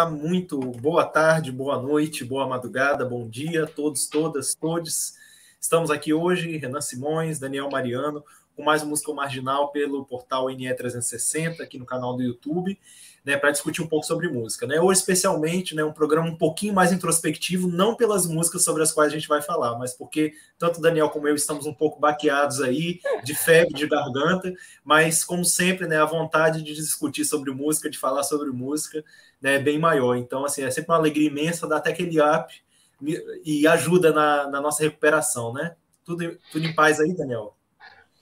Muito boa tarde, boa noite, boa madrugada, bom dia, todos, todas, todes. Estamos aqui hoje, Renan Simões, Daniel Mariano, com mais um Música Marginal pelo portal NE360, aqui no canal do YouTube, né, para discutir um pouco sobre música. Né? Hoje, especialmente, né, um programa um pouquinho mais introspectivo, não pelas músicas sobre as quais a gente vai falar, mas porque tanto o Daniel como eu estamos um pouco baqueados aí, de febre, de garganta, mas, como sempre, né, a vontade de discutir sobre música, de falar sobre música, né, é bem maior. Então, assim, é sempre uma alegria imensa, dá até aquele up e ajuda na nossa recuperação, né? Tudo em paz aí, Daniel?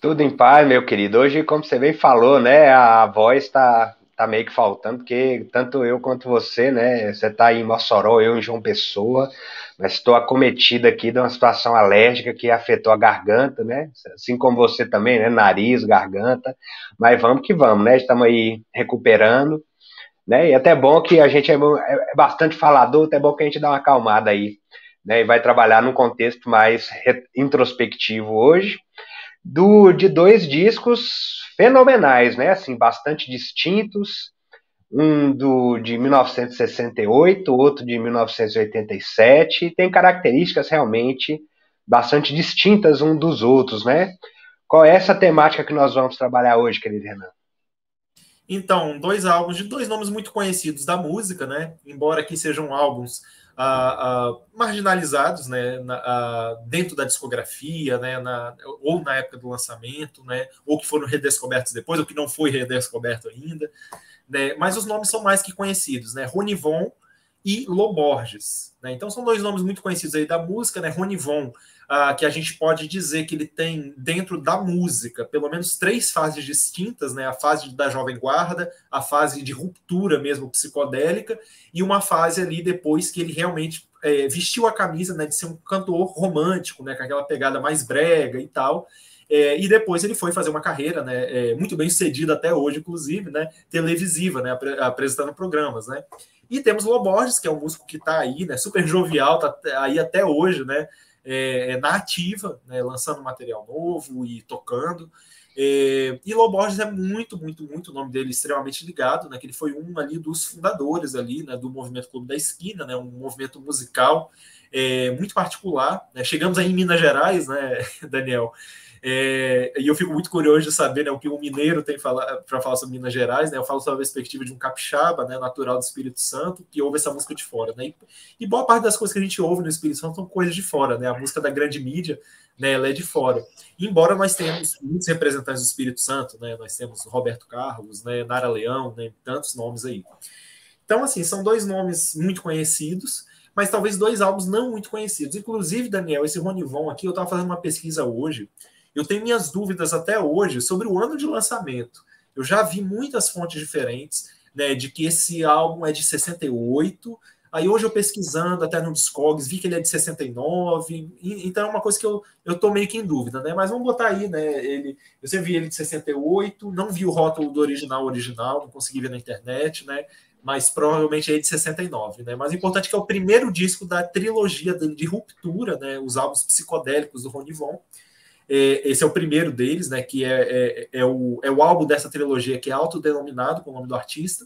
Tudo em paz, meu querido. Hoje, como você bem falou, né, a voz tá meio que faltando, porque tanto eu quanto você, né, você tá aí em Mossoró, eu em João Pessoa, mas estou acometido aqui de uma situação alérgica que afetou a garganta, né, assim como você também, né, nariz, garganta, mas vamos que vamos, né, estamos aí recuperando, né, e até bom que a gente é bastante falador, até bom que a gente dá uma acalmada aí, né, e vai trabalhar num contexto mais introspectivo hoje, de dois discos fenomenais, né? Assim, bastante distintos. De 1968, outro de 1987. Tem características realmente bastante distintas um dos outros, né? Qual é essa temática que nós vamos trabalhar hoje, querido Renan? Então, dois álbuns de dois nomes muito conhecidos da música, né? Embora aqui sejam álbuns marginalizados, né? Dentro da discografia, né? Ou na época do lançamento, né? Ou que foram redescobertos depois, ou que não foi redescoberto ainda, né? Mas os nomes são mais que conhecidos, né? Ronivon e Lô Borges, né? Então são dois nomes muito conhecidos aí da música, né? Ronivon, que a gente pode dizer que ele tem dentro da música pelo menos três fases distintas, né? A fase da Jovem Guarda, a fase de ruptura mesmo psicodélica e uma fase ali depois que ele realmente vestiu a camisa, né, de ser um cantor romântico, né, com aquela pegada mais brega e tal. E depois ele foi fazer uma carreira, né, muito bem sucedida até hoje, inclusive, né, televisiva, né, apresentando programas, né. E temos o Lô Borges, que é um músico que está aí, né, super jovial, está aí até hoje, né, na ativa, né, lançando material novo e tocando. E Lô Borges é muito, muito, muito o nome dele extremamente ligado, né, que ele foi um ali dos fundadores ali, né, do movimento Clube da Esquina, né, um movimento musical muito particular. Né. Chegamos aí em Minas Gerais, né, Daniel, e eu fico muito curioso de saber, né, o que um mineiro tem para falar sobre Minas Gerais. Né? Eu falo sobre a perspectiva de um capixaba, né, natural do Espírito Santo, que ouve essa música de fora. Né? E boa parte das coisas que a gente ouve no Espírito Santo são coisas de fora. Né? A música da grande mídia, né, ela é de fora. Embora nós tenhamos muitos representantes do Espírito Santo, né? Nós temos Roberto Carlos, né, Nara Leão, né, tantos nomes aí. Então, assim, são dois nomes muito conhecidos, mas talvez dois álbuns não muito conhecidos. Inclusive, Daniel, esse Ronivon aqui, eu estava fazendo uma pesquisa hoje, eu tenho minhas dúvidas até hoje sobre o ano de lançamento. Eu já vi muitas fontes diferentes, né, de que esse álbum é de 68. Aí hoje eu pesquisando até no Discogs, vi que ele é de 69. Então é uma coisa que eu tô meio que em dúvida, né? Mas vamos botar aí, né? Eu sempre vi ele de 68, não vi o rótulo do original, não consegui ver na internet, né? Mas provavelmente é de 69, né? Mas o importante é que é o primeiro disco da trilogia de ruptura, né? Os álbuns psicodélicos do Ronivon. Esse é o primeiro deles, né? Que é o álbum dessa trilogia que é autodenominado com o nome do artista.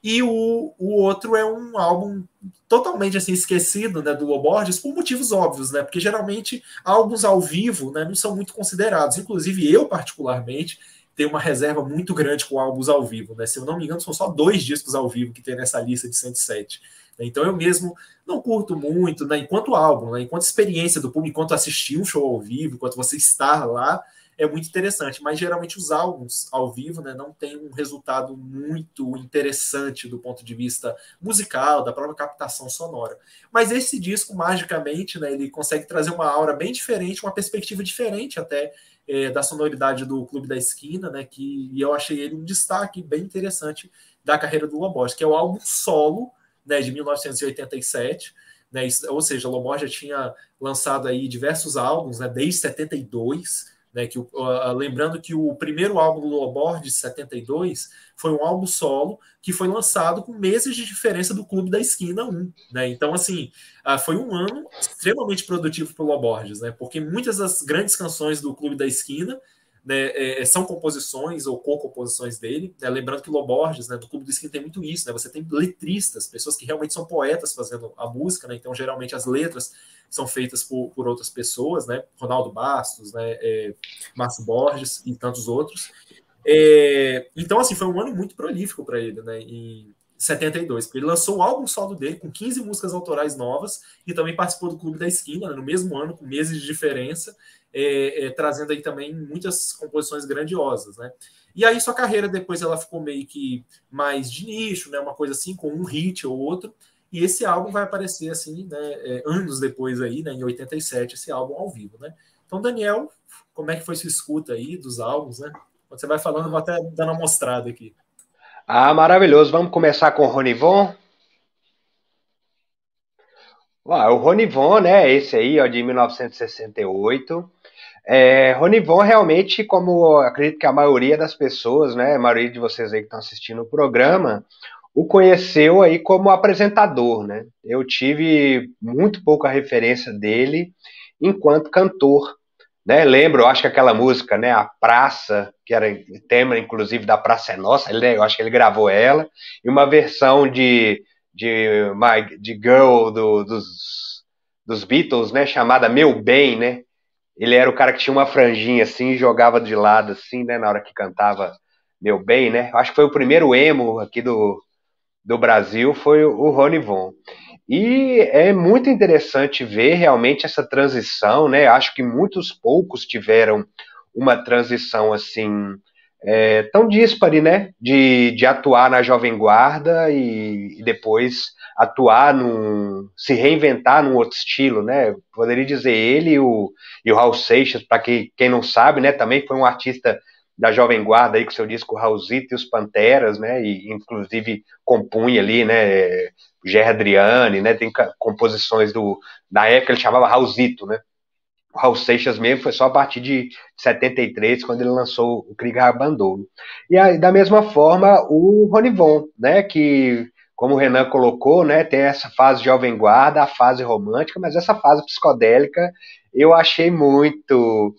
E o outro é um álbum totalmente assim esquecido, né, do Lô Borges por motivos óbvios, né? Porque geralmente álbuns ao vivo, né, não são muito considerados. Inclusive eu particularmente tenho uma reserva muito grande com álbuns ao vivo, né? Se eu não me engano, são só dois discos ao vivo que tem nessa lista de 107. Então eu mesmo não curto muito, né, enquanto álbum, né, enquanto experiência do público, enquanto assistir um show ao vivo, enquanto você estar lá, é muito interessante, mas geralmente os álbuns ao vivo, né, não tem um resultado muito interessante do ponto de vista musical, da própria captação sonora. Mas esse disco, magicamente, né, ele consegue trazer uma aura bem diferente, uma perspectiva diferente até da sonoridade do Clube da Esquina, né, que eu achei ele um destaque bem interessante da carreira do Lô Borges, que é o álbum solo, né, de 1987, né, ou seja, o Lô Borges já tinha lançado aí diversos álbuns, né, desde 72, né, lembrando que o primeiro álbum do Lô Borges, de 72, foi um álbum solo que foi lançado com meses de diferença do Clube da Esquina 1. Né? Então, assim, foi um ano extremamente produtivo para o Lô Borges, né? Porque muitas das grandes canções do Clube da Esquina, né, são composições ou co-composições dele, né? Lembrando que o Lô Borges, né, do Clube do Skin tem muito isso, né? Você tem letristas, pessoas que realmente são poetas fazendo a música, né? Então geralmente as letras são feitas por outras pessoas, né? Ronaldo Bastos, né? Márcio Borges e tantos outros. Então, assim, foi um ano muito prolífico para ele, né? Em 72, porque ele lançou o álbum solo dele com 15 músicas autorais novas e também participou do Clube da Esquina, né, no mesmo ano, com meses de diferença, trazendo aí também muitas composições grandiosas, né? E aí sua carreira depois ela ficou meio que mais de nicho, né? Uma coisa assim, com um hit ou outro, e esse álbum vai aparecer assim, né? Anos depois aí, né? Em 87, esse álbum ao vivo, né? Então, Daniel, como é que foi sua escuta aí dos álbuns, né? Quando você vai falando, eu vou até dando uma mostrada aqui. Ah, maravilhoso. Vamos começar com o Ronivon? O Ronivon, né? Esse aí, ó, de 1968. Ronivon realmente, como acredito que a maioria das pessoas, né? A maioria de vocês aí que estão assistindo o programa, o conheceu aí como apresentador, né? Eu tive muito pouca referência dele enquanto cantor, né? Lembro, eu acho que aquela música, né? A Praça, que era tema, inclusive, da Praça é Nossa, eu acho que ele gravou ela, e uma versão de Girl dos Beatles, né? Chamada Meu Bem, né? Ele era o cara que tinha uma franjinha assim, e jogava de lado assim, né? Na hora que cantava Meu Bem, né? Eu acho que foi o primeiro emo aqui do Brasil, foi o Rony Von. E é muito interessante ver realmente essa transição, né? Acho que muitos poucos tiveram uma transição assim tão díspare, né? De atuar na Jovem Guarda e depois atuar se reinventar num outro estilo, né? Poderia dizer ele e o Raul Seixas, para quem não sabe, né? Também foi um artista da Jovem Guarda aí com seu disco Raulzito e os Panteras, né? E inclusive compunha ali, né? Gerry Adriane, né? Tem composições na época ele chamava Raulzito, né? O Raul Seixas mesmo foi só a partir de 73, quando ele lançou o Krieger Abandono. E aí, da mesma forma, o Ronivon, né, que, como o Renan colocou, né, tem essa fase jovem guarda, a fase romântica, mas essa fase psicodélica eu achei muito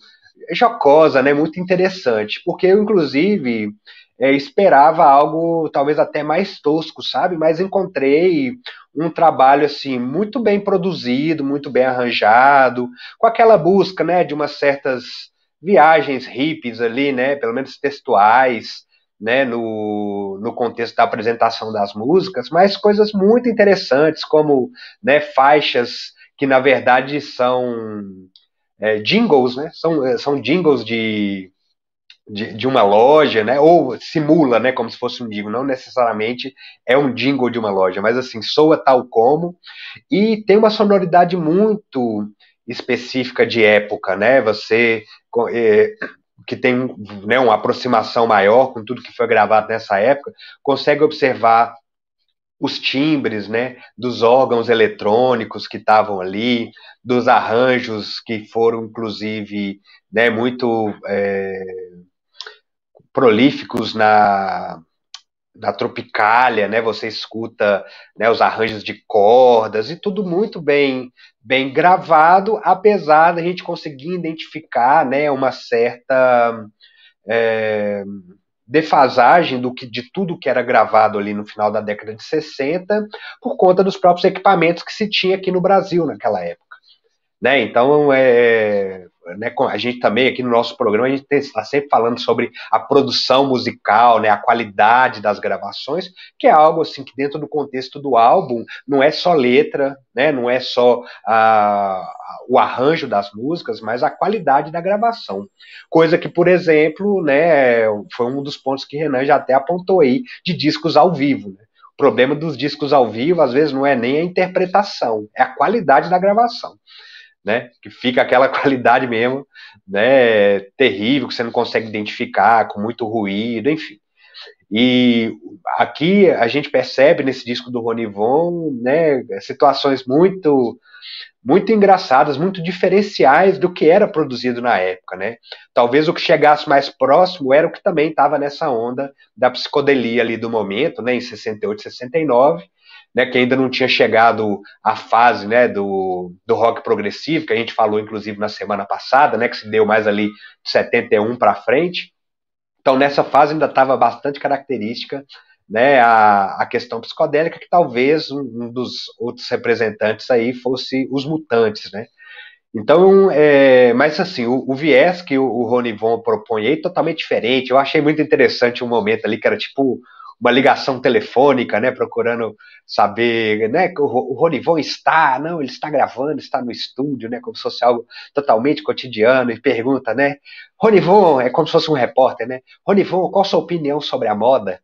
jocosa, né, muito interessante, porque eu, inclusive, esperava algo talvez até mais tosco, sabe? Mas encontrei um trabalho assim muito bem produzido, muito bem arranjado, com aquela busca, né, de umas certas viagens hippies ali, né, pelo menos textuais, né, no contexto da apresentação das músicas, mas coisas muito interessantes, como, né, faixas que na verdade são jingles, né, são jingles de uma loja, né? Ou simula, né? Como se fosse um jingle. Não necessariamente é um jingle de uma loja, mas assim, soa tal como. E tem uma sonoridade muito específica de época, né? Você que tem, né, uma aproximação maior com tudo que foi gravado nessa época, consegue observar os timbres, né, dos órgãos eletrônicos que estavam ali, dos arranjos que foram, inclusive, né, muito prolíficos na Tropicália, né? Você escuta, né, os arranjos de cordas e tudo muito bem gravado, apesar da gente conseguir identificar, né, uma certa defasagem de tudo que era gravado ali no final da década de 60 por conta dos próprios equipamentos que se tinha aqui no Brasil naquela época. Né? Então, né, a gente também aqui no nosso programa, a gente está sempre falando sobre a produção musical, né, a qualidade das gravações, que é algo assim que dentro do contexto do álbum não é só letra, né, não é só o arranjo das músicas, mas a qualidade da gravação. Coisa que, por exemplo, né, foi um dos pontos que Renan já até apontou aí, de discos ao vivo. Né? O problema dos discos ao vivo, às vezes, não é nem a interpretação, é a qualidade da gravação. Né, que fica aquela qualidade mesmo, né, terrível, que você não consegue identificar, com muito ruído, enfim. E aqui a gente percebe nesse disco do Ronivon, né, situações muito engraçadas, muito diferenciais do que era produzido na época, né? Talvez o que chegasse mais próximo era o que também estava nessa onda da psicodelia ali do momento, né, em 68, 69, né, que ainda não tinha chegado à fase, né, do rock progressivo, que a gente falou, inclusive, na semana passada, né, que se deu mais ali de 71 para frente. Então, nessa fase ainda estava bastante característica, né, a questão psicodélica, que talvez um dos outros representantes aí fosse os Mutantes, né? Então, mas assim, o viés que o Rony Von propõe aí é totalmente diferente. Eu achei muito interessante um momento ali que era tipo uma ligação telefônica, né, procurando saber, né, que o Rony Von não, ele está gravando, está no estúdio, né, como se fosse algo totalmente cotidiano, e pergunta, né, Rony Von, é como se fosse um repórter, né, Rony Von, qual a sua opinião sobre a moda?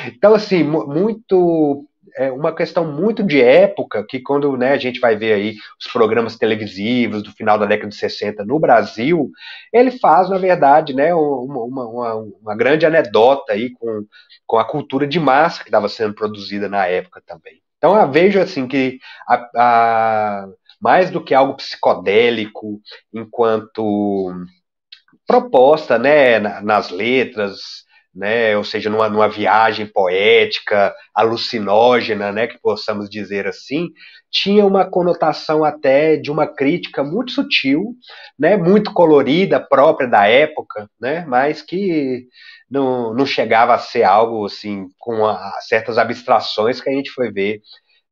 Então, assim, muito uma questão muito de época, que quando, né, a gente vai ver aí os programas televisivos do final da década de 60 no Brasil, ele faz, na verdade, né, uma grande anedota aí com a cultura de massa que estava sendo produzida na época também. Então, eu vejo assim que mais do que algo psicodélico enquanto proposta, né, nas letras, né, ou seja, numa viagem poética, alucinógena, né, que possamos dizer assim, tinha uma conotação até de uma crítica muito sutil, né, muito colorida, própria da época, né, mas que não chegava a ser algo assim com certas abstrações que a gente foi ver,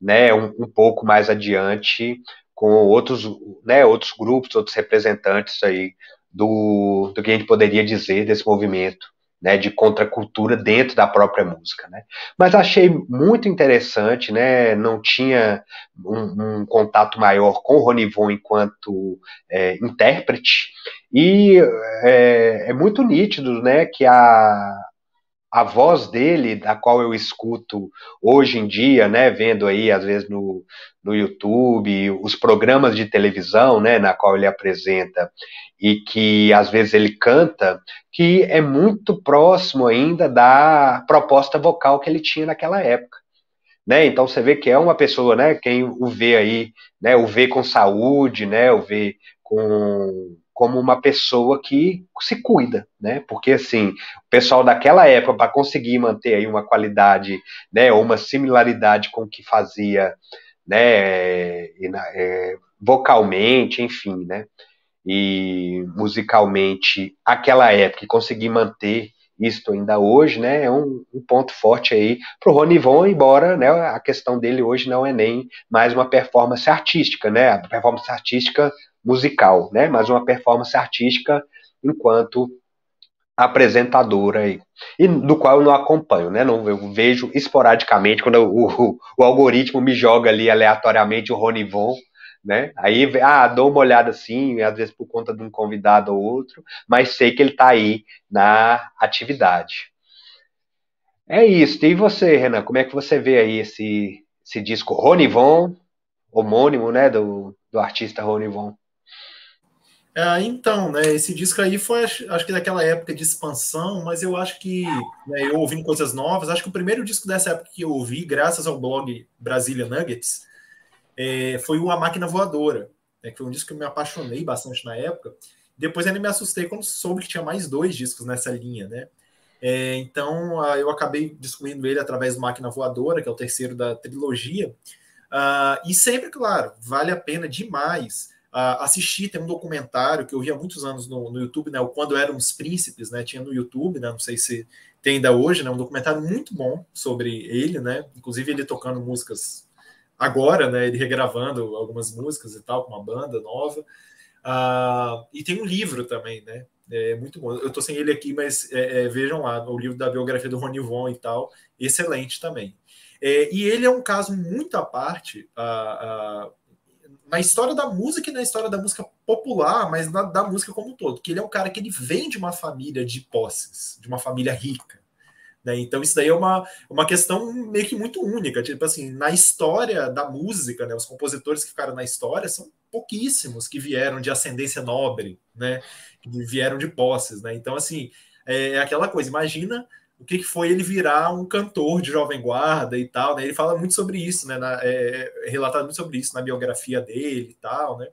né, um pouco mais adiante com outros, né, outros grupos, outros representantes aí do que a gente poderia dizer desse movimento, né, de contracultura dentro da própria música, né? Mas achei muito interessante, né? Não tinha um contato maior com o Ronivon enquanto intérprete e é muito nítido, né, que a voz dele, da qual eu escuto hoje em dia, né, vendo aí às vezes no YouTube, os programas de televisão, né, na qual ele apresenta e que às vezes ele canta, que é muito próximo ainda da proposta vocal que ele tinha naquela época. Né? Então você vê que é uma pessoa, né? Quem o vê aí, né? O vê com saúde, né? O vê como uma pessoa que se cuida, né? Porque assim, o pessoal daquela época para conseguir manter aí uma qualidade, né? Ou uma similaridade com o que fazia, né? Vocalmente, enfim, né? E musicalmente, aquela época, e conseguir manter isso ainda hoje, né, é um ponto forte aí para o Ronivon, embora, né, a questão dele hoje não é nem mais uma performance artística, né, a performance artística musical, né, mas uma performance artística enquanto apresentadora aí, e do qual eu não acompanho, né, não, eu vejo esporadicamente quando o algoritmo me joga ali aleatoriamente o Ronivon, né? Aí, dou uma olhada assim, às vezes por conta de um convidado ou outro, mas sei que ele está aí na atividade. É isso. E você, Renan, como é que você vê aí esse disco Ronivon, homônimo, né, do artista Ronivon? Então, né, esse disco aí foi, acho que daquela época de expansão, mas eu acho que, né, eu ouvindo coisas novas, acho que o primeiro disco dessa época que eu ouvi, graças ao blog Brasília Nuggets, foi o A Máquina Voadora, né, que foi um disco que eu me apaixonei bastante na época. Depois ainda me assustei quando soube que tinha mais 2 discos nessa linha, né? Então eu acabei descobrindo ele através do Máquina Voadora, que é o terceiro da trilogia. E sempre, claro, vale a pena demais assistir. Tem um documentário que eu vi há muitos anos no YouTube, né? O Quando Éramos Príncipes, né? Tinha no YouTube, né? Não sei se tem ainda hoje, né? Um documentário muito bom sobre ele, né? Inclusive ele tocando músicas agora, né? Ele regravando algumas músicas e tal, com uma banda nova. E tem um livro também, né? É muito bom. Eu estou sem ele aqui, mas vejam lá, o livro da biografia do Rony Von e tal, excelente também. E ele é um caso muito à parte na história da música e na história da música popular, mas da música como um todo, que ele é um cara que ele vem de uma família de posses, de uma família rica. Né? Então isso daí é uma questão meio que muito única. Tipo assim, na história da música, né, os compositores que ficaram na história são pouquíssimos que vieram de ascendência nobre, né, que vieram de posses. Né? Então, assim, é aquela coisa, imagina o que foi ele virar um cantor de Jovem Guarda e tal, né? Ele fala muito sobre isso, né? Relatado muito sobre isso na biografia dele e tal, né?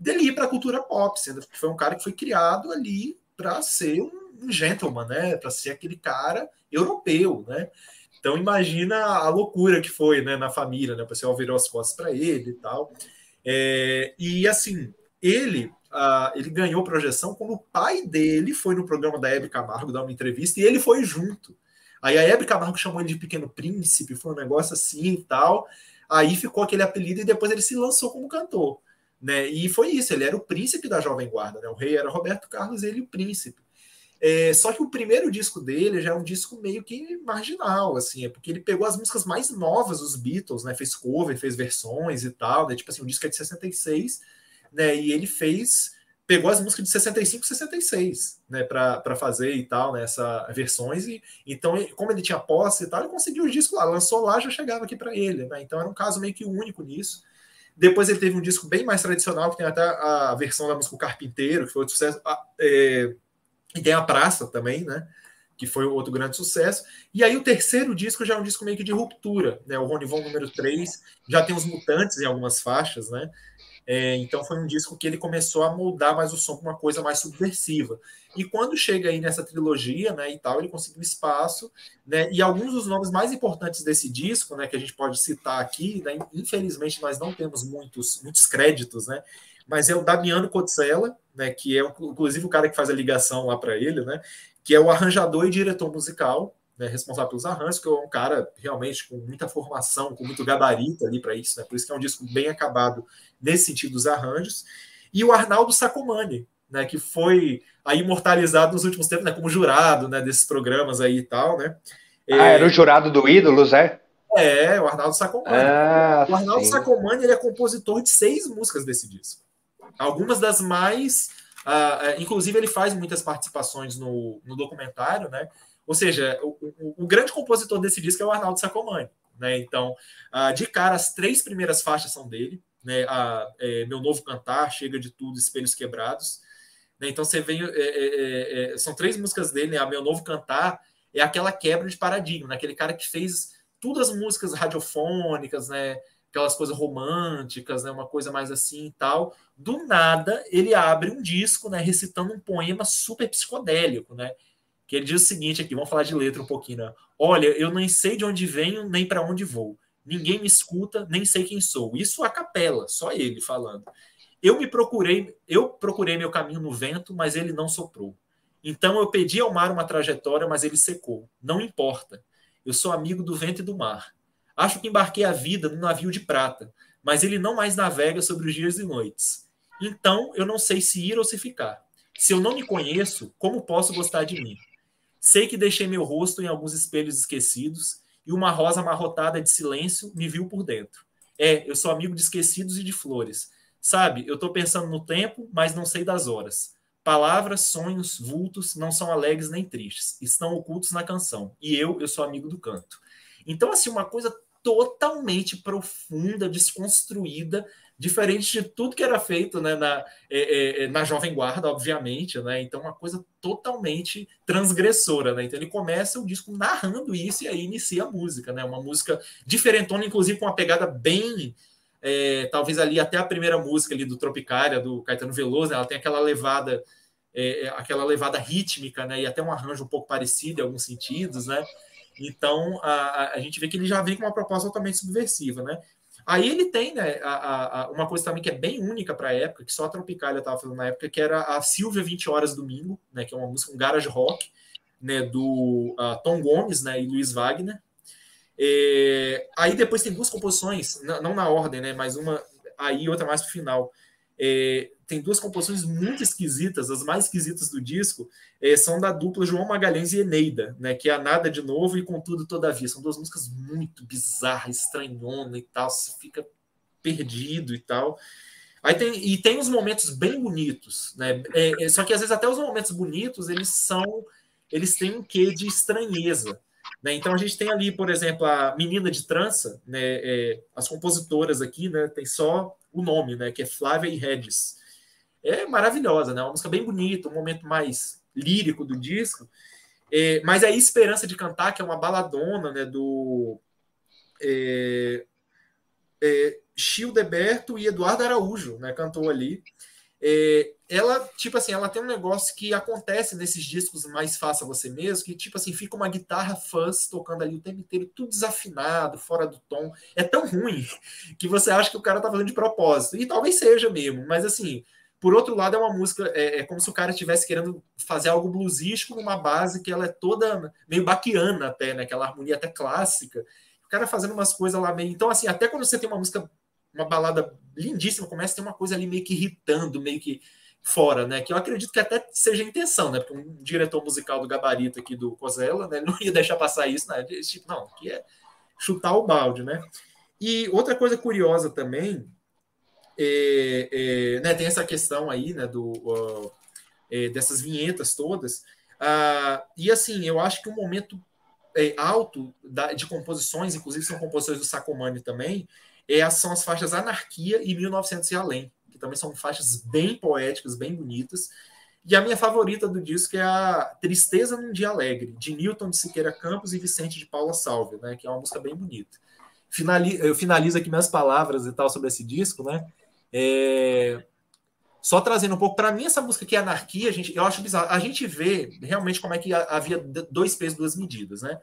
Dele ir para a cultura pop, sendo que foi um cara que foi criado ali para ser um gentleman, né? Para ser aquele cara europeu, né? Então imagina a loucura que foi, né, na família, né? O pessoal virou as costas para ele e tal. E assim, ele ganhou projeção quando o pai dele foi no programa da Hebe Camargo dar uma entrevista e ele foi junto. Aí a Hebe Camargo chamou ele de Pequeno Príncipe, foi um negócio assim e tal. Aí ficou aquele apelido e depois ele se lançou como cantor. Né? E foi isso, ele era o príncipe da Jovem Guarda, né? O rei era Roberto Carlos, ele o príncipe. Só que o primeiro disco dele já é um disco meio que marginal, assim, porque ele pegou as músicas mais novas dos Beatles, né? Fez cover, fez versões e tal, né? Tipo assim, o disco é de 66, né? E ele pegou as músicas de 65 e 66, né, para fazer e tal, né, essas versões, e então, como ele tinha posse e tal, ele conseguiu o disco lá, lançou lá, já chegava aqui para ele, né, então era um caso meio que único nisso. Depois ele teve um disco bem mais tradicional, que tem até a versão da música O Carpinteiro, que foi outro sucesso, e tem a Praça também, né, que foi outro grande sucesso. E aí o terceiro disco já é um disco meio que de ruptura, né, o Ronivon número 3, já tem os Mutantes em algumas faixas, né, então foi um disco que ele começou a moldar mais o som para uma coisa mais subversiva. E quando chega aí nessa trilogia, né, e tal, ele conseguiu espaço, né, e alguns dos nomes mais importantes desse disco, né, que a gente pode citar aqui, né, infelizmente nós não temos muitos créditos, né, mas é o Damiano Cotzella, né, que é inclusive o cara que faz a ligação lá para ele, né, que é o arranjador e diretor musical, né, responsável pelos arranjos, que é um cara realmente com muita formação, com muito gabarito ali para isso, né, por isso que é um disco bem acabado nesse sentido dos arranjos, e o Arnaldo Sacomani, né, que foi aí imortalizado nos últimos tempos, né, como jurado, né, desses programas aí e tal, né. Era o jurado do Ídolos, é? O Arnaldo Sacomani. Ah, O Arnaldo sim. Sacomani, ele é compositor de 6 músicas desse disco. Algumas das mais... inclusive, ele faz muitas participações no documentário, né? Ou seja, o grande compositor desse disco é o Arnaldo Sacomani, né? Então, de cara, as 3 primeiras faixas são dele, né? Meu Novo Cantar, Chega de Tudo, Espelhos Quebrados. Né? Então, você vem... são 3 músicas dele, né? A Meu Novo Cantar é aquela quebra de paradigma, né? Aquele cara que fez todas as músicas radiofônicas, né? Aquelas coisas românticas, né? Uma coisa mais assim e tal. Do nada, ele abre um disco, né? Recitando um poema super psicodélico, né? Que ele diz o seguinte aqui, vamos falar de letra um pouquinho, né? Olha, eu nem sei de onde venho, nem para onde vou. Ninguém me escuta, nem sei quem sou. Isso a capela, só ele falando. Eu procurei meu caminho no vento, mas ele não soprou. Então eu pedi ao mar uma trajetória, mas ele secou. Não importa. Eu sou amigo do vento e do mar. Acho que embarquei a vida num navio de prata, mas ele não mais navega sobre os dias e noites. Então eu não sei se ir ou se ficar. Se eu não me conheço, como posso gostar de mim? Sei que deixei meu rosto em alguns espelhos esquecidos e uma rosa amarrotada de silêncio me viu por dentro. Eu sou amigo de esquecidos e de flores. Sabe, eu estou pensando no tempo, mas não sei das horas. Palavras, sonhos, vultos não são alegres nem tristes. Estão ocultos na canção. E eu sou amigo do canto. Então, assim, uma coisa totalmente profunda, desconstruída, diferente de tudo que era feito, né, na Jovem Guarda, obviamente, né? Então, uma coisa totalmente transgressora, né? Então, ele começa o disco narrando isso e aí inicia a música, né? Uma música diferentona, inclusive com uma pegada bem... talvez ali até a primeira música ali do Tropicália, do Caetano Veloso, né? Ela tem aquela levada rítmica, né? E até um arranjo um pouco parecido em alguns sentidos, né? Então, a gente vê que ele já vem com uma proposta totalmente subversiva, né? Aí ele tem, né, uma coisa também que é bem única para a época, que só a Tropicália estava fazendo na época, que era a Silvia 20 Horas Domingo, né, que é uma música, um garage rock, né, do Tom Gomes, né, e Luiz Wagner. Aí depois tem 2 composições, não na ordem, né, mas uma aí e outra mais para o final. Tem 2 composições muito esquisitas, as mais esquisitas do disco, são da dupla João Magalhães e Eneida, né, que é a Nada de Novo e Contudo Todavia. São 2 músicas muito bizarras, estranhona e tal, você fica perdido e tal. Aí tem uns momentos bem bonitos, né? Só que às vezes até os momentos bonitos eles têm um quê de estranheza. Né? Então a gente tem ali, por exemplo, a Menina de Trança, né? As compositoras aqui, né? Tem só o nome, né? Que é Flávia e Regis. É maravilhosa, né? Uma música bem bonita, um momento mais lírico do disco. Mas aí Esperança de Cantar, que é uma baladona, né? Do Childeberto e Eduardo Araújo, né? Cantou ali. Ela, tipo assim, ela tem um negócio que acontece nesses discos mais Faça Você Mesmo, que, tipo assim, fica uma guitarra fuzz tocando ali o tempo inteiro, tudo desafinado, fora do tom. É tão ruim que você acha que o cara tá fazendo de propósito. E talvez seja mesmo, mas assim, por outro lado, é uma música, é como se o cara estivesse querendo fazer algo bluesístico numa base que ela é toda meio baquiana até, né? Aquela harmonia até clássica. O cara fazendo umas coisas lá meio... Então, assim, até quando você tem uma música, uma balada lindíssima, começa a ter uma coisa ali meio que irritando, meio que fora, né? Que eu acredito que até seja a intenção, né? Porque um diretor musical do gabarito aqui do Cosella, né? Não ia deixar passar isso, né? Tipo, não, que é chutar o balde, né? E outra coisa curiosa também, né? Tem essa questão aí, né? Dessas vinhetas todas. E assim, eu acho que um momento alto de composições, inclusive são composições do Sacomani também, são as faixas Anarquia e 1900 e Além, que também são faixas bem poéticas, bem bonitas. E a minha favorita do disco é a Tristeza num Dia Alegre, de Newton de Siqueira Campos e Vicente de Paula Salve, né, que é uma música bem bonita. Eu finalizo aqui minhas palavras e tal sobre esse disco, né? Só trazendo um pouco, para mim, essa música aqui, Anarquia, eu acho bizarro. A gente vê realmente como é que havia dois pesos, duas medidas, né?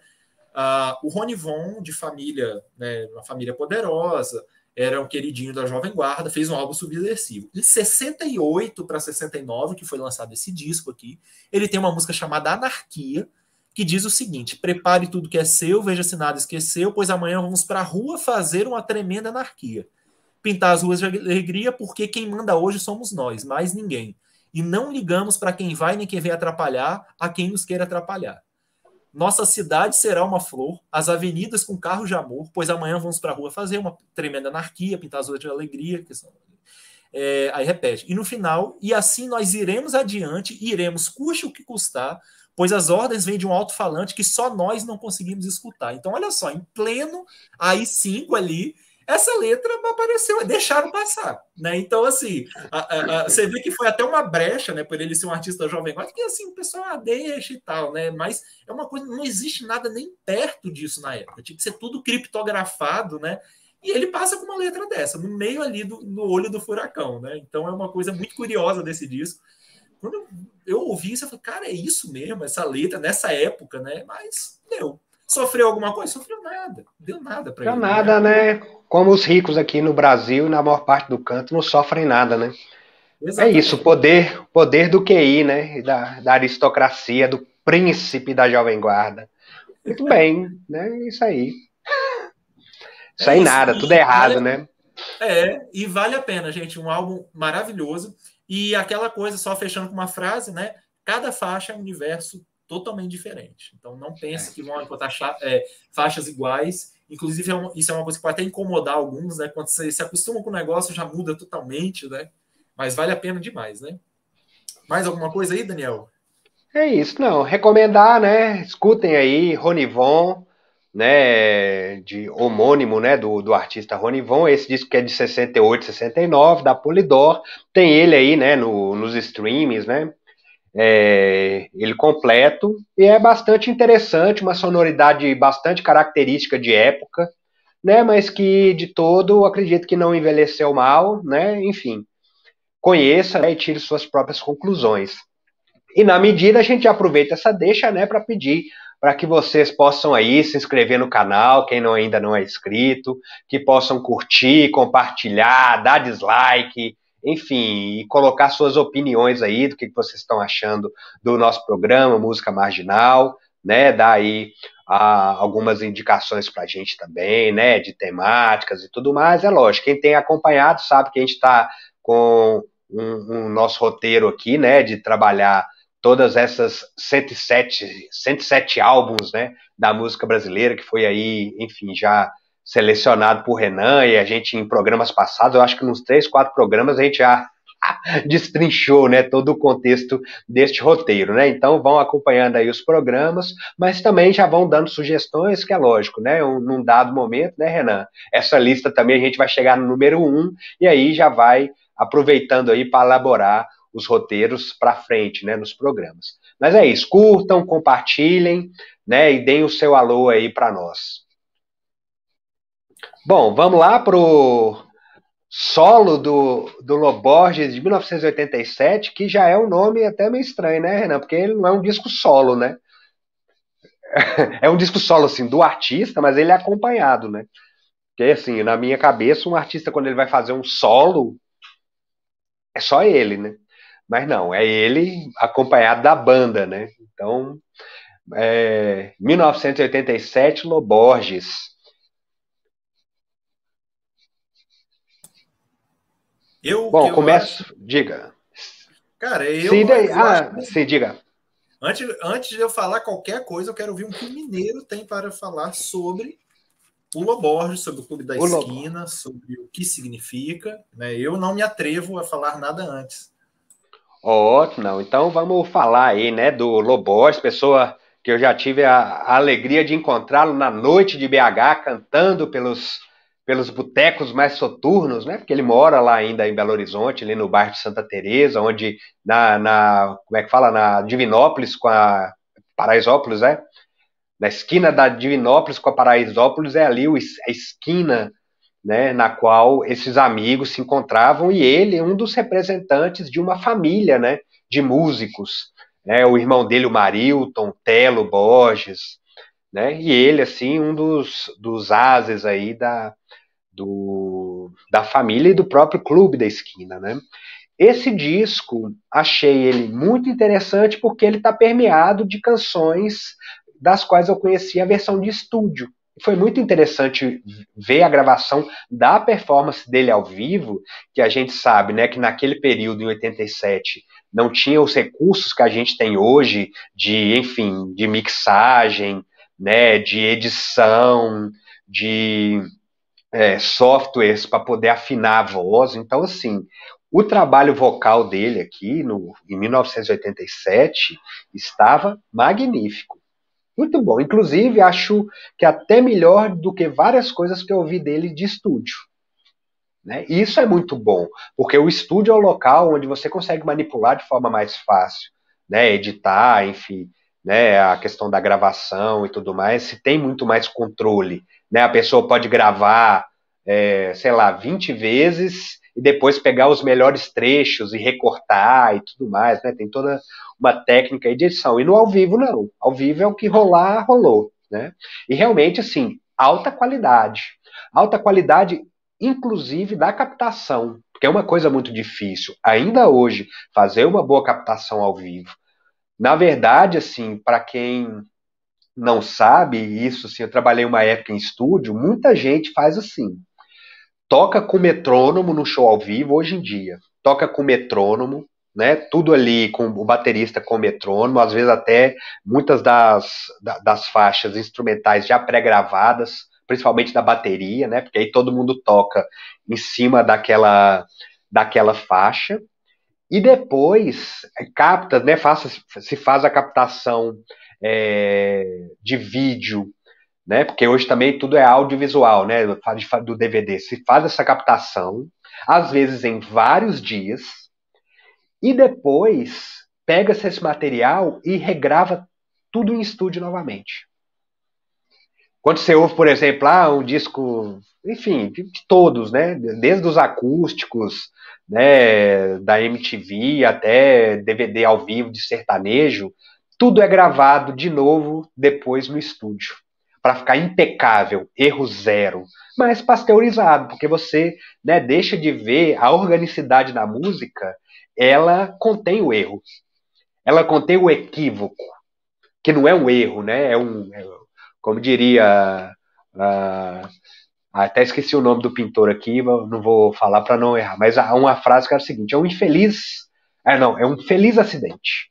O Rony Von, de família, né, uma família poderosa, era um queridinho da Jovem Guarda, fez um álbum subversivo. Em 68 para 69, que foi lançado esse disco aqui, ele tem uma música chamada Anarquia, que diz o seguinte: prepare tudo que é seu, veja se nada esqueceu, pois amanhã vamos para a rua fazer uma tremenda anarquia. Pintar as ruas de alegria, porque quem manda hoje somos nós, mais ninguém. E não ligamos para quem vai nem quem vem atrapalhar, a quem nos queira atrapalhar. Nossa cidade será uma flor, as avenidas com carros de amor, pois amanhã vamos para a rua fazer uma tremenda anarquia, pintar as ruas de alegria. Aí repete. E no final, e assim nós iremos adiante, iremos custe o que custar, pois as ordens vêm de um alto-falante que só nós não conseguimos escutar. Então, olha só, em pleno AI-5 ali, essa letra apareceu, deixaram passar, né? Então, assim, você vê que foi até uma brecha, né, por ele ser um artista jovem, que assim, o pessoal deixa e tal, né? Mas é uma coisa, não existe nada nem perto disso na época. Tinha que ser tudo criptografado, né? E ele passa com uma letra dessa, no meio ali do olho do furacão, né? Então é uma coisa muito curiosa desse disco. Quando eu ouvi isso, eu falei, cara, é isso mesmo, essa letra, nessa época, né? Mas deu. Sofreu alguma coisa? Sofreu nada. Deu nada para ele. Deu nada, né? Como os ricos aqui no Brasil, na maior parte do canto, não sofrem nada, né? Exatamente. É isso, poder do QI, né? Da aristocracia, do príncipe da Jovem Guarda. Muito bem, né? Isso aí. Isso aí nada, tudo errado, né? E vale a pena, gente. Um álbum maravilhoso. E aquela coisa, só fechando com uma frase, né? Cada faixa é um universo totalmente diferente. Então não pense que vão encontrar faixas iguais. Inclusive, isso é uma coisa que pode até incomodar alguns, né? Quando você se acostuma com o negócio, já muda totalmente, né? Mas vale a pena demais, né? Mais alguma coisa aí, Daniel? É isso, não. Recomendar, né? Escutem aí Rony Von, né? De homônimo, né? Do artista Rony Von. Esse disco que é de 68, 69, da Polydor. Tem ele aí, né? Nos streams, né? Ele completo e é bastante interessante, uma sonoridade bastante característica de época, né? Mas que de todo acredito que não envelheceu mal, né? Enfim, conheça, né, e tire suas próprias conclusões. E na medida a gente aproveita essa deixa, né, para pedir para que vocês possam aí se inscrever no canal, quem ainda não é inscrito, que possam curtir, compartilhar, dar dislike, enfim, e colocar suas opiniões aí do que vocês estão achando do nosso programa Música Marginal, né, dar aí algumas indicações para a gente também, né, de temáticas e tudo mais. É lógico, quem tem acompanhado sabe que a gente está com um nosso roteiro aqui, né, de trabalhar todas essas 107 álbuns, né, da música brasileira, que foi aí, enfim, já selecionado por Renan, e a gente, em programas passados, eu acho que nos 3, 4 programas, a gente já destrinchou, né, todo o contexto deste roteiro, né, então vão acompanhando aí os programas, mas também já vão dando sugestões, que é lógico, né, num dado momento, né, Renan, essa lista também a gente vai chegar no número 1, e aí já vai aproveitando aí para elaborar os roteiros para frente, né, nos programas. Mas é isso, curtam, compartilhem, né, e deem o seu alô aí para nós. Bom, vamos lá solo do Loborges de 1987, que já é um nome até meio estranho, né, Renan? Porque ele não é um disco solo, né? É um disco solo, assim, do artista, mas ele é acompanhado, né? Porque, assim, na minha cabeça, um artista, quando ele vai fazer um solo, é só ele, né? Mas não, é ele acompanhado da banda, né? Então, 1987, Loborges. Bom, Eu acho, começo. Diga. cara, Sim, eu acho que sim, diga. antes de eu falar qualquer coisa, eu quero ouvir o que o Mineiro tem para falar sobre o Loborges, sobre o Clube da O Lobo. Esquina, sobre o que significa. Né? Eu não me atrevo a falar nada antes. Ótimo, não. Então vamos falar aí, né, do Loborges, pessoa que eu já tive a alegria de encontrá-lo na noite de BH, cantando pelos botecos mais soturnos, né? Porque ele mora lá ainda em Belo Horizonte, ali no bairro de Santa Teresa, onde como é que fala, na Divinópolis com a Paraisópolis, né? Na esquina da Divinópolis com a Paraisópolis é ali a esquina, né, na qual esses amigos se encontravam e ele, um dos representantes de uma família, né, de músicos, né, o irmão dele, o Marilton, Telo Borges, né, e ele, assim, um dos ases aí da família e do próprio Clube da Esquina, né. Esse disco, achei ele muito interessante porque ele está permeado de canções das quais eu conheci a versão de estúdio. Foi muito interessante ver a gravação da performance dele ao vivo, que a gente sabe, né, que naquele período, em 87, não tinha os recursos que a gente tem hoje de, enfim, de mixagem, né, de edição, de softwares para poder afinar a voz. Então, assim, o trabalho vocal dele aqui, em 1987, estava magnífico. Muito bom. Inclusive, acho que até melhor do que várias coisas que eu ouvi dele de estúdio. Né? E isso é muito bom, porque o estúdio é o local onde você consegue manipular de forma mais fácil, né? Editar, enfim, né? A questão da gravação e tudo mais, se tem muito mais controle. Né? A pessoa pode gravar, sei lá, 20 vezes e depois pegar os melhores trechos e recortar e tudo mais. Né? Tem toda uma técnica de edição. E no ao vivo, não. Ao vivo é o que rolar, rolou. Né? E realmente, assim, alta qualidade. Alta qualidade inclusive da captação, porque é uma coisa muito difícil, ainda hoje, fazer uma boa captação ao vivo. Na verdade, assim, para quem não sabe isso, assim, eu trabalhei uma época em estúdio, muita gente faz assim, toca com metrônomo no show ao vivo hoje em dia, toca com metrônomo, né, tudo ali com o baterista com metrônomo, às vezes até muitas das faixas instrumentais já pré-gravadas, principalmente da bateria, né, porque aí todo mundo toca em cima daquela faixa, e depois capta, né, se faz a captação de vídeo, né? Porque hoje também tudo é audiovisual, né? Do DVD. Se faz essa captação, às vezes em vários dias, e depois pega-se esse material e regrava tudo em estúdio novamente. Quando você ouve, por exemplo, um disco, enfim, de todos, né? Desde os acústicos, né? Da MTV até DVD ao vivo de sertanejo, tudo é gravado de novo depois no estúdio para ficar impecável, erro zero, mas pasteurizado, porque você, né, deixa de ver a organicidade da música, ela contém o erro, ela contém o equívoco, que não é um erro, né? Como diria, até esqueci o nome do pintor aqui, não vou falar para não errar, mas há uma frase que é a seguinte: é um infeliz, não, é um feliz acidente.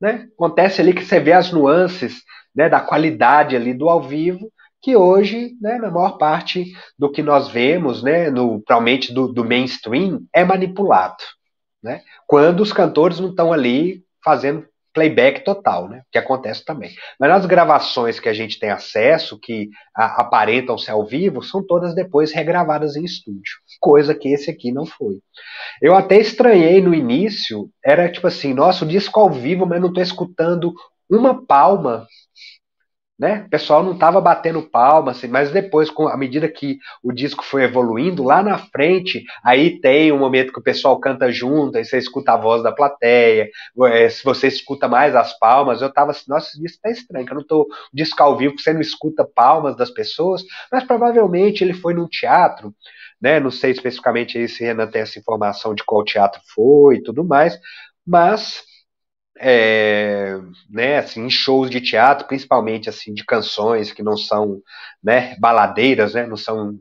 Né? Acontece ali que você vê as nuances, né, da qualidade ali do ao vivo, que hoje, né, na maior parte do que nós vemos, né, provavelmente do mainstream, é manipulado. Né? Quando os cantores não estão ali fazendo playback total, né? Que acontece também. Mas nas gravações que a gente tem acesso, que aparentam ser ao vivo, são todas depois regravadas em estúdio, coisa que esse aqui não foi. Eu até estranhei no início, era tipo assim, nossa, o disco ao vivo, mas não estou escutando uma palma, né? O pessoal não estava batendo palma, assim, mas depois, à medida que o disco foi evoluindo, lá na frente, aí tem um momento que o pessoal canta junto, aí você escuta a voz da plateia, se você escuta mais as palmas, eu tava assim, nossa, isso tá estranho, que eu não tô disco ao vivo, que você não escuta palmas das pessoas, mas provavelmente ele foi num teatro, né? Não sei especificamente aí se Renan tem essa informação de qual teatro foi e tudo mais, mas é, né, assim, em shows de teatro, principalmente assim de canções que não são, né, baladeiras, né, não são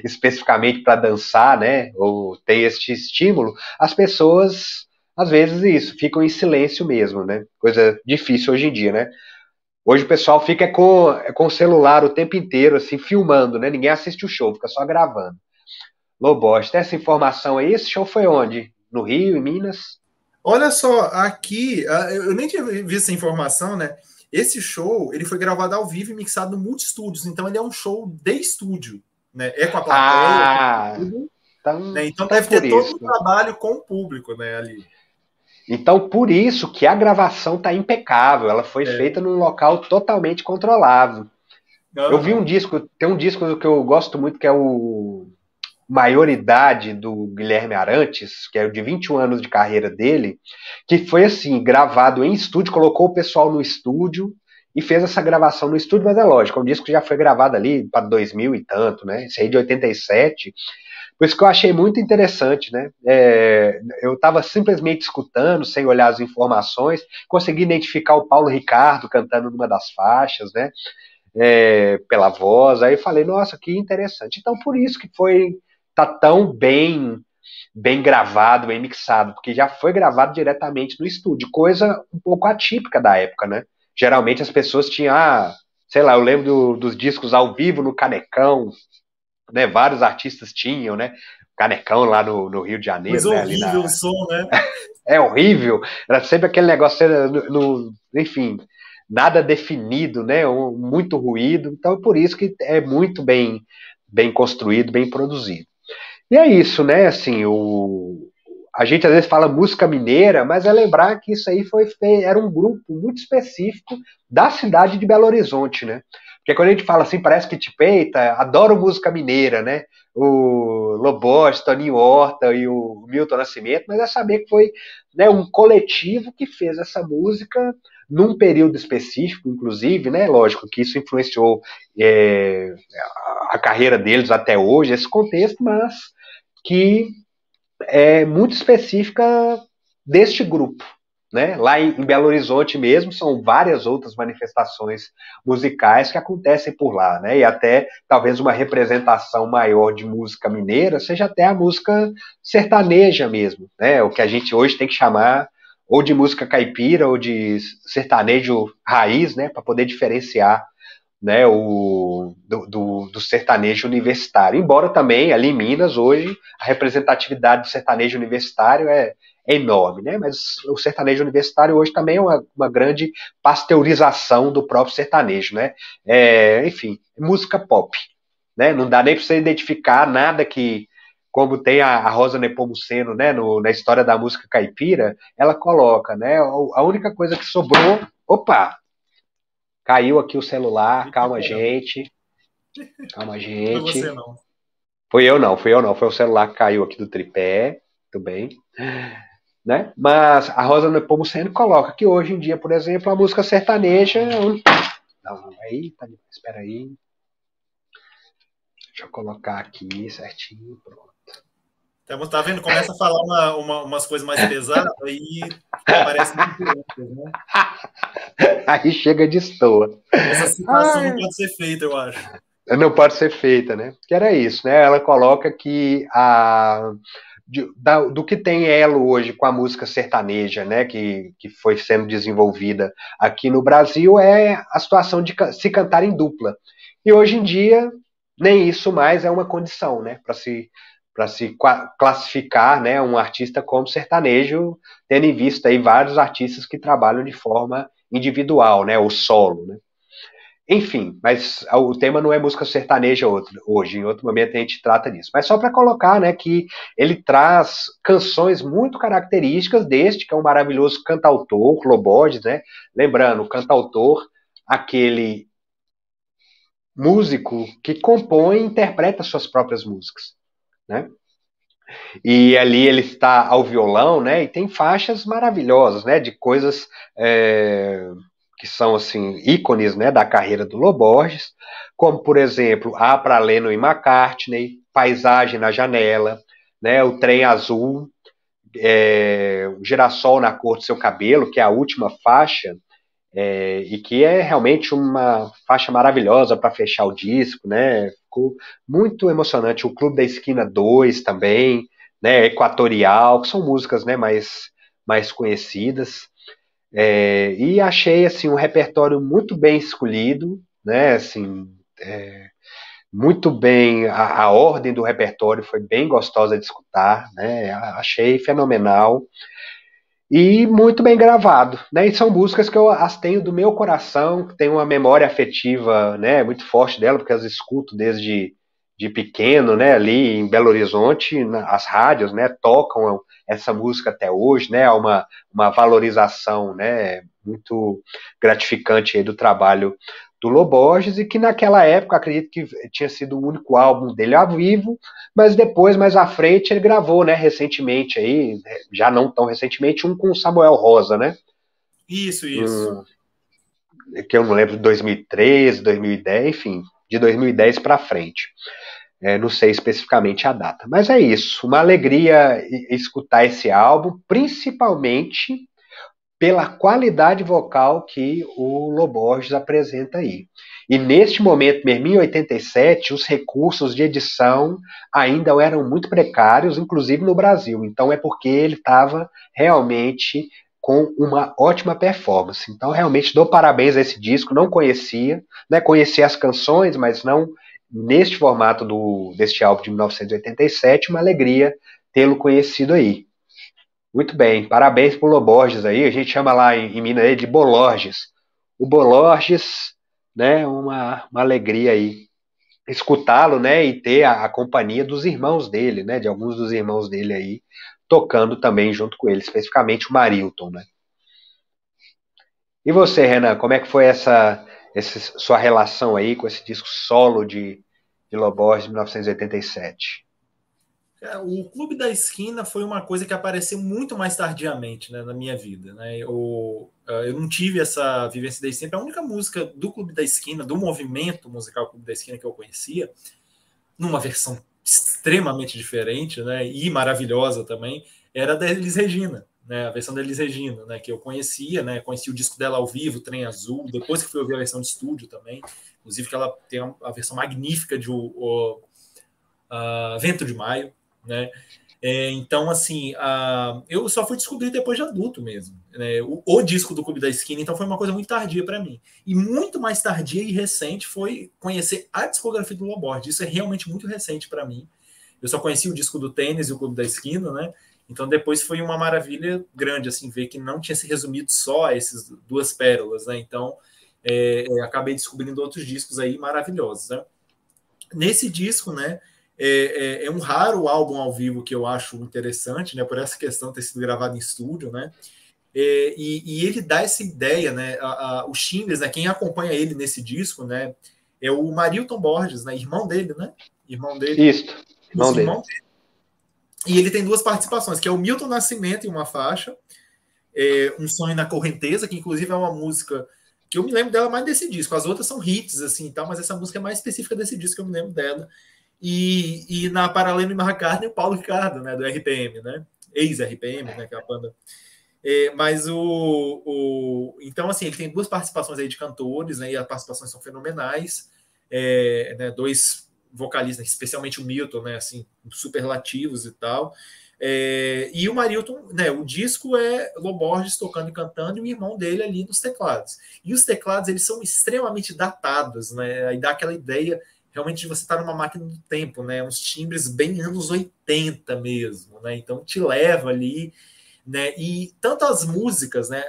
especificamente para dançar, né, ou ter este estímulo, as pessoas às vezes isso ficam em silêncio mesmo, né, coisa difícil hoje em dia, né. Hoje o pessoal fica com o celular o tempo inteiro assim filmando, né, ninguém assiste o show, fica só gravando. Lobote, tem essa informação aí? Esse show foi onde? No Rio, em Minas? Olha só, aqui, eu nem tinha visto essa informação, né? Esse show, ele foi gravado ao vivo e mixado no Multistúdios, então ele é um show de estúdio, né? É com a plateia, Ah, tudo, então, né? Então então deve por ter todo isso. um trabalho com o público, né, ali. Então por isso que a gravação tá impecável. Ela foi É. feita num local totalmente controlado. Eu vi um Aham. disco, tem um disco que eu gosto muito que é o Maioridade do Guilherme Arantes, que é o de 21 anos de carreira dele, que foi assim, gravado em estúdio, colocou o pessoal no estúdio e fez essa gravação no estúdio, mas é lógico, é um disco que já foi gravado ali para 2000 e tanto, né? Esse aí de 87. Por isso que eu achei muito interessante, né? Eu estava simplesmente escutando, sem olhar as informações, consegui identificar o Paulo Ricardo cantando numa das faixas, né? Pela voz, aí eu falei, nossa, que interessante. Então, por isso que tá tão bem gravado, bem mixado, porque já foi gravado diretamente no estúdio, coisa um pouco atípica da época, né? Geralmente as pessoas tinham, sei lá, eu lembro dos discos ao vivo no Canecão, né? Vários artistas tinham, né? Canecão lá no Rio de Janeiro, Coisa né? Ali horrível o som, né? é horrível, era sempre aquele negócio, enfim, nada definido, né? Muito ruído, então é por isso que é muito bem construído, bem produzido. E é isso, né? Assim, a gente às vezes fala música mineira, mas é lembrar que isso aí era um grupo muito específico da cidade de Belo Horizonte, né? Porque quando a gente fala assim, parece que te peita, adoro música mineira, né? O Lobote, Toninho Horta e o Milton Nascimento, mas é saber que foi, né, um coletivo que fez essa música num período específico, inclusive, né? Lógico que isso influenciou é, a carreira deles até hoje, esse contexto, mas que é muito específica deste grupo. Né? Lá em Belo Horizonte mesmo, são várias outras manifestações musicais que acontecem por lá, né? E até talvez uma representação maior de música mineira seja até a música sertaneja mesmo, né? O que a gente hoje tem que chamar ou de música caipira ou de sertanejo raiz, né? Para poder diferenciar, né, do sertanejo universitário. Embora também ali em Minas, hoje, a representatividade do sertanejo universitário é enorme, né? Mas o sertanejo universitário hoje também é uma grande pasteurização do próprio sertanejo, né? Enfim, música pop, né? Não dá nem para você identificar nada que, como tem a Rosa Nepomuceno, né, na história da música caipira, ela coloca, né? A única coisa que sobrou, opa, caiu aqui o celular, Eita, calma, caramba. gente. Calma, Foi gente. você, não. Fui eu não. Foi o celular que caiu aqui do tripé. Tudo bem. Né? Mas a Rosa Nepomuceno coloca que hoje em dia, por exemplo, a música sertaneja. Não, aí, espera aí. Deixa eu colocar aqui certinho. Pronto. Então, tá vendo? Começa a falar umas coisas mais pesadas e aparece muito, né? Aí chega de estoa. Essa citação não pode ser feita, eu acho. Não pode ser feita, né? Que era isso, né? Ela coloca que do que tem elo hoje com a música sertaneja, né, que foi sendo desenvolvida aqui no Brasil, é a situação de se cantar em dupla. E hoje em dia, nem isso mais é uma condição, né, para se classificar, né, um artista como sertanejo, tendo em vista aí vários artistas que trabalham de forma individual, né, ou solo, né. Enfim, mas o tema não é música sertaneja hoje, em outro momento a gente trata disso. Mas só para colocar, né, que ele traz canções muito características deste, que é um maravilhoso cantautor, Lobodes, né? Lembrando, cantautor aquele músico que compõe e interpreta suas próprias músicas, né? E ali ele está ao violão, né? E tem faixas maravilhosas, né? De coisas que são assim ícones, né? Da carreira do Loborges, como por exemplo A para Lennon e McCartney, Paisagem na Janela, né? O Trem Azul, o Girassol na Cor do Seu Cabelo, que é a última faixa, e que é realmente uma faixa maravilhosa para fechar o disco, né? Ficou muito emocionante. O Clube da Esquina 2 também, né? Equatorial, que são músicas, né, mais conhecidas. E achei assim um repertório muito bem escolhido, né? Assim, muito bem, a ordem do repertório foi bem gostosa de escutar, né? Achei fenomenal. E muito bem gravado, né? E são músicas que eu as tenho do meu coração, que tenho uma memória afetiva, né, muito forte dela, porque as escuto desde de pequeno, né, ali em Belo Horizonte, as rádios, né, tocam essa música até hoje, né, há uma valorização, né, muito gratificante aí do trabalho do Loborges, e que naquela época, acredito que tinha sido o único álbum dele ao vivo, mas depois, mais à frente, ele gravou, né, recentemente aí, já não tão recentemente, um com o Samuel Rosa, né? Isso. Que eu não lembro de 2013, 2010, enfim, de 2010 para frente. Não sei especificamente a data. Mas é isso, uma alegria escutar esse álbum, principalmente pela qualidade vocal que o Loborges apresenta aí. E neste momento, mesmo em 87, os recursos de edição ainda eram muito precários, inclusive no Brasil. Então é porque ele estava realmente com uma ótima performance. Então realmente dou parabéns a esse disco, não conhecia, né? Conhecia as canções, mas não neste formato deste álbum de 1987, uma alegria tê-lo conhecido aí. Muito bem, parabéns pro Loborges aí, a gente chama lá em Minas de Bolorges. O Bolorges, né, uma alegria aí escutá-lo, né, e ter a companhia dos irmãos dele, né, de alguns dos irmãos dele aí, tocando também junto com ele, especificamente o Marilton, né. E você, Renan, como é que foi essa sua relação aí com esse disco solo de Loborges de 1987? O Clube da Esquina foi uma coisa que apareceu muito mais tardiamente, né, na minha vida. Né? Eu não tive essa vivência desde sempre. A única música do Clube da Esquina, do movimento musical Clube da Esquina que eu conhecia, numa versão extremamente diferente, né, e maravilhosa também, era da Elis Regina, né, a versão da Elis Regina, né, que eu conhecia, né, conheci o disco dela ao vivo, Trem Azul, depois que fui ouvir a versão de estúdio também, inclusive que ela tem a versão magnífica de Vento de Maio, né? Então, assim, eu só fui descobrir depois de adulto mesmo, né? O disco do Clube da Esquina, então foi uma coisa muito tardia para mim. E muito mais tardia e recente foi conhecer a discografia do Loborges. Isso é realmente muito recente para mim. Eu só conheci o disco do Tênis e o Clube da Esquina, né? Então depois foi uma maravilha grande, assim, ver que não tinha se resumido só a essas duas pérolas, né? Então acabei descobrindo outros discos aí maravilhosos, né? Nesse disco, né? É um raro álbum ao vivo que eu acho interessante, né? Por essa questão de ter sido gravado em estúdio, né? E ele dá essa ideia, né? O Chimbres, né? Quem acompanha ele nesse disco, né? É o Marilton Borges, né? Irmão dele, né? Irmão dele. Isto, irmão dele. E ele tem duas participações, que é o Milton Nascimento em uma faixa, Um Sonho na Correnteza, que inclusive é uma música que eu me lembro dela mais desse disco. As outras são hits, assim, tal, mas essa música é mais específica desse disco que eu me lembro dela. E na Paralelo e McCartney, o Paulo Ricardo, né, do RPM, né? Ex-RPM, né, que é a banda. Mas então, assim, ele tem duas participações aí de cantores, né, e as participações são fenomenais. Né, dois vocalistas, especialmente o Milton, né, assim, superlativos e tal. E o Marilton, né, o disco é Loborges tocando e cantando e o irmão dele ali nos teclados. E os teclados, eles são extremamente datados, né? Aí dá aquela ideia realmente de você estar numa máquina do tempo, né? Uns timbres bem anos 80 mesmo, né? Então te leva ali, né? E tanto as músicas, né?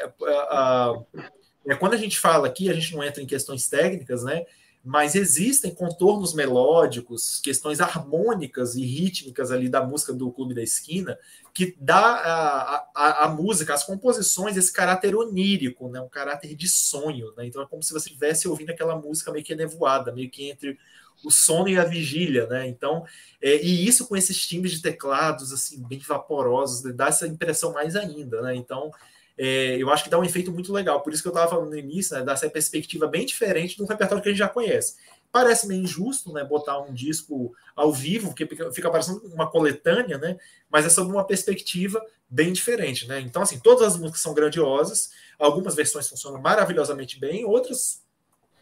Quando a gente fala aqui, a gente não entra em questões técnicas, né? mas existem contornos melódicos, questões harmônicas e rítmicas ali da música do Clube da Esquina, que dá a música, as composições, esse caráter onírico, né? Um caráter de sonho. Né? Então é como se você estivesse ouvindo aquela música meio que nevoada, meio que entre o sono e a vigília. Né? Então, e isso com esses timbres de teclados assim bem vaporosos, dá essa impressão mais ainda. Né? Então, eu acho que dá um efeito muito legal. Por isso que eu estava falando no início, né, dessa perspectiva bem diferente do repertório que a gente já conhece. Parece meio injusto, né, botar um disco ao vivo, porque fica parecendo uma coletânea, né, mas é sob uma perspectiva bem diferente. Né? Então, assim, todas as músicas são grandiosas, algumas versões funcionam maravilhosamente bem, outras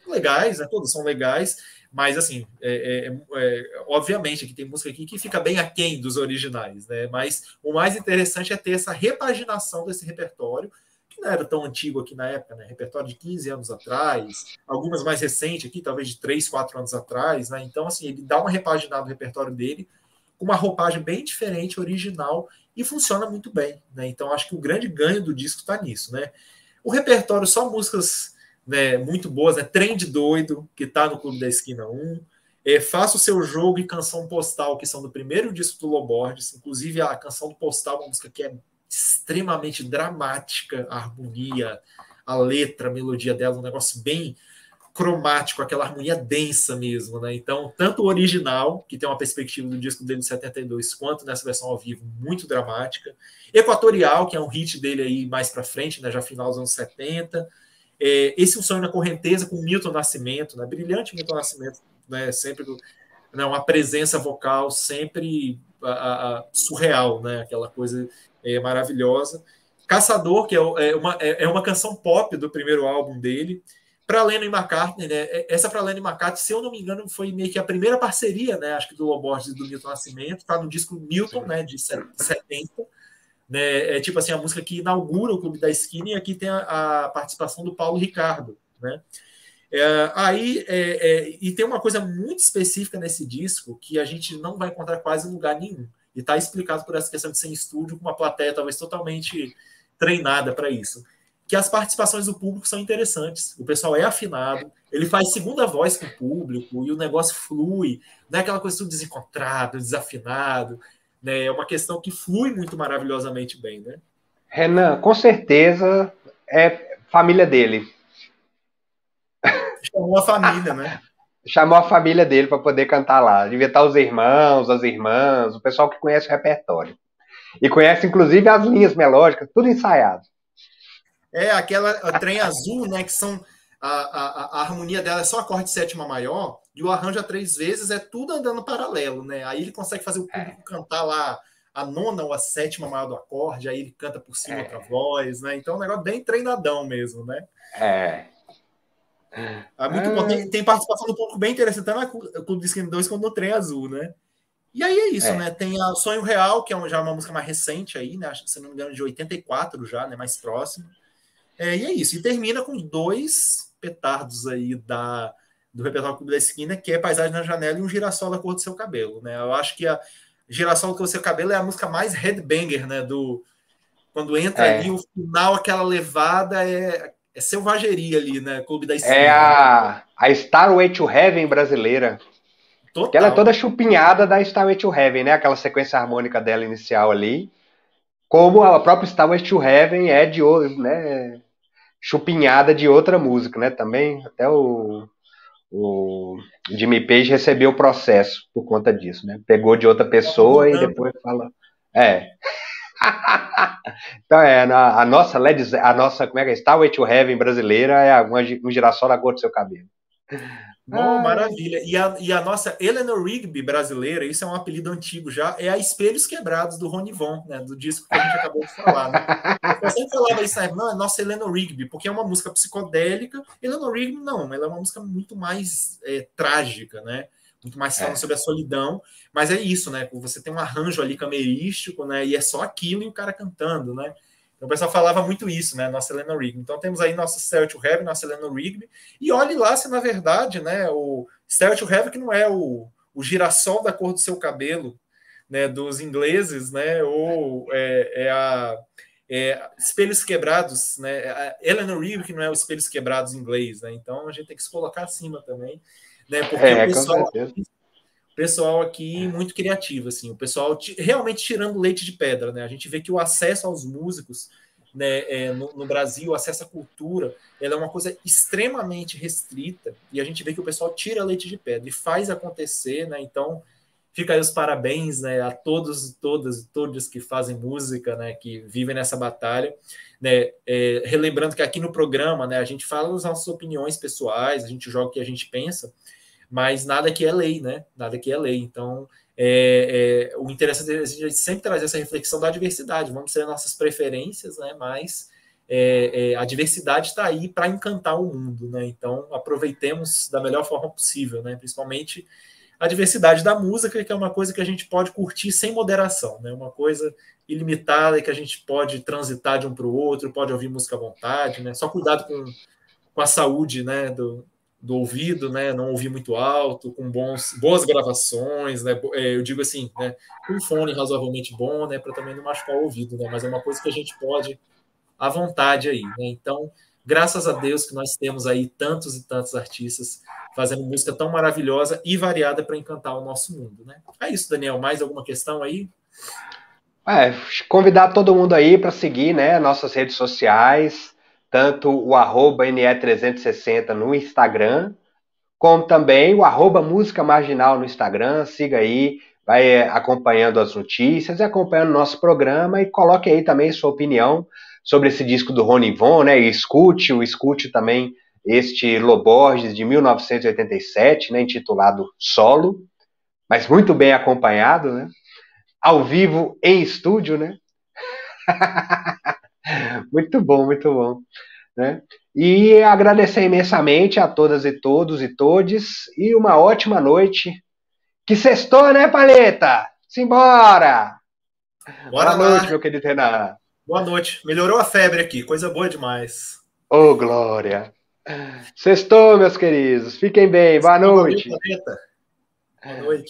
legais, né, todas são legais, mas assim, obviamente que tem música aqui que fica bem aquém dos originais, né? Mas o mais interessante é ter essa repaginação desse repertório, que não era tão antigo aqui na época, né? Repertório de 15 anos atrás, algumas mais recentes aqui, talvez de 3, 4 anos atrás, né? Então, assim, ele dá uma repaginada no repertório dele, com uma roupagem bem diferente, original, e funciona muito bem, né? Então, acho que o grande ganho do disco está nisso, né? O repertório, só músicas, né, muito boas, né? Trem de Doido, que está no Clube da Esquina 1, Faça o Seu Jogo e Canção Postal, que são do primeiro disco do Loborges, inclusive a Canção do Postal, uma música que é extremamente dramática, a harmonia, a letra, a melodia dela, um negócio bem cromático, aquela harmonia densa mesmo, né? Então, tanto o original, que tem uma perspectiva do disco dele de 72, quanto nessa versão ao vivo, muito dramática. Equatorial, que é um hit dele aí mais para frente, né? Já final dos anos 70. Esse Um Sonho na Correnteza, com Milton Nascimento, né? Brilhante Milton Nascimento, né? Sempre né? Uma presença vocal sempre surreal, né? Aquela coisa maravilhosa. Caçador, que é uma canção pop do primeiro álbum dele. Para Lennon e McCartney, né? Essa para Lennon e McCartney, se eu não me engano, foi meio que a primeira parceria, né? Acho que do Loborges e do Milton Nascimento, tá no disco Milton, né? De 70. Né? Tipo assim, a música que inaugura o Clube da Esquina, e aqui tem a participação do Paulo Ricardo, né? E tem uma coisa muito específica nesse disco que a gente não vai encontrar quase em lugar nenhum. E está explicado por essa questão de ser em estúdio, com uma plateia talvez totalmente treinada para isso. Que as participações do público são interessantes. O pessoal é afinado, ele faz segunda voz com o público e o negócio flui. Não é aquela coisa tudo desencontrado, desafinado. Né? É uma questão que flui muito maravilhosamente bem. Né? Renan, com certeza é família dele. Chamou a família, né? Chamou a família dele para poder cantar lá. Devia estar os irmãos, as irmãs, o pessoal que conhece o repertório. E conhece, inclusive, as linhas melódicas, tudo ensaiado. Aquela trem azul, né? Que são. A harmonia dela é só acorde de sétima maior, e o arranjo a 3 vezes é tudo andando paralelo, né? Aí ele consegue fazer o público cantar lá a nona ou a sétima maior do acorde, aí ele canta por cima outra voz, né? Então é um negócio bem treinadão mesmo, né? Muito bom. Tem participação do público bem interessante, tanto no Clube de Esquina 2 quanto no Trem Azul, né? E aí é isso, né? Tem a Sonho Real, que já uma música mais recente aí, né? Acho que, se não me engano, de 84 já, né? Mais próximo. E é isso. E termina com 2 petardos aí do repertório Clube da Esquina, que é Paisagem na Janela e Um Girassol da Cor do Seu Cabelo, né? Eu acho que a Girassol da Cor do Seu Cabelo é a música mais headbanger, né? Quando entra ali, o final, aquela levada é selvageria ali, né? Clube da Esquina. É a Starway to Heaven brasileira. Total. Que ela é toda chupinhada da Starway to Heaven, né? Aquela sequência harmônica dela inicial ali. Como a própria Starway to Heaven é de outro, né? Chupinhada de outra música, né? Também até o Jimmy Page recebeu o processo por conta disso, né? Pegou de outra pessoa e depois fala. Então a nossa como é que é? Starway to Heaven brasileira é um girassol na cor do seu cabelo. Maravilha. E a nossa Eleanor Rigby brasileira, isso é um apelido antigo já, é a Espelhos Quebrados do Rony Von, né? Do disco que a gente acabou de falar, né? Eu sempre falava isso, não, é nossa Eleanor Rigby, porque é uma música psicodélica. Eleanor Rigby, não, ela é uma música muito mais trágica, né? Muito mais falando sobre a solidão, mas é isso, né? Você tem um arranjo ali camerístico, né? E é só aquilo e o cara cantando, né? Então, o pessoal falava muito isso, né? Nossa Eleanor Rigby. Então temos aí nossa Stairway to Heaven, nossa Eleanor Rigby. E olhe lá se, na verdade, né, o Stairway to Heaven, que não é o girassol da cor do seu cabelo, né, dos ingleses, né? Ou Espelhos Quebrados, né? A Eleanor Rigby, que não é o Espelhos Quebrados em inglês, né? Então a gente tem que se colocar acima também. né? Porque o Com certeza. pessoal aqui muito criativo, assim, o pessoal realmente tirando leite de pedra, né? A gente vê que o acesso aos músicos, né, no Brasil, o acesso à cultura, ela é uma coisa extremamente restrita, e a gente vê que o pessoal tira leite de pedra e faz acontecer, né? Então, fica aí os parabéns, né, a todos, todos que fazem música, né, que vivem nessa batalha, né? Relembrando que aqui no programa, né, a gente fala as nossas opiniões pessoais, a gente joga o que a gente pensa, mas nada aqui é lei, né? Nada aqui é lei. Então, o interessante é a gente sempre trazer essa reflexão da diversidade. Vamos ter nossas preferências, né? Mas a diversidade está aí para encantar o mundo, né? Então, aproveitemos da melhor forma possível, né? Principalmente a diversidade da música, que é uma coisa que a gente pode curtir sem moderação, né? Uma coisa ilimitada que a gente pode transitar de um para o outro, pode ouvir música à vontade, né? Só cuidado com a saúde, né, do ouvido, né, não ouvir muito alto, com boas gravações, né, eu digo assim, né, com um fone razoavelmente bom, né, para também não machucar o ouvido, né, mas é uma coisa que a gente pode à vontade aí, né, então, graças a Deus que nós temos aí tantos e tantos artistas fazendo música tão maravilhosa e variada para encantar o nosso mundo, né. É isso, Daniel, mais alguma questão aí? Convidar todo mundo aí para seguir, né, nossas redes sociais, tanto o @NE360 no Instagram, como também o @Música Marginal no Instagram. Siga aí, vai acompanhando as notícias e acompanhando o nosso programa, e coloque aí também sua opinião sobre esse disco do Rony Von, né, e escute também este Loborges de 1987, né, intitulado Solo, mas muito bem acompanhado, né, ao vivo em estúdio, né. Muito bom, muito bom, né? E agradecer imensamente a todas e todos e todes, e uma ótima noite. Que sextou, né, Paleta? Simbora! Bora Boa noite, lá, meu querido Renan. boa noite, melhorou a febre aqui, coisa boa demais. Ô, Glória! Sextou, meus queridos. Fiquem bem. Boa Valeu, noite. planeta. Boa noite.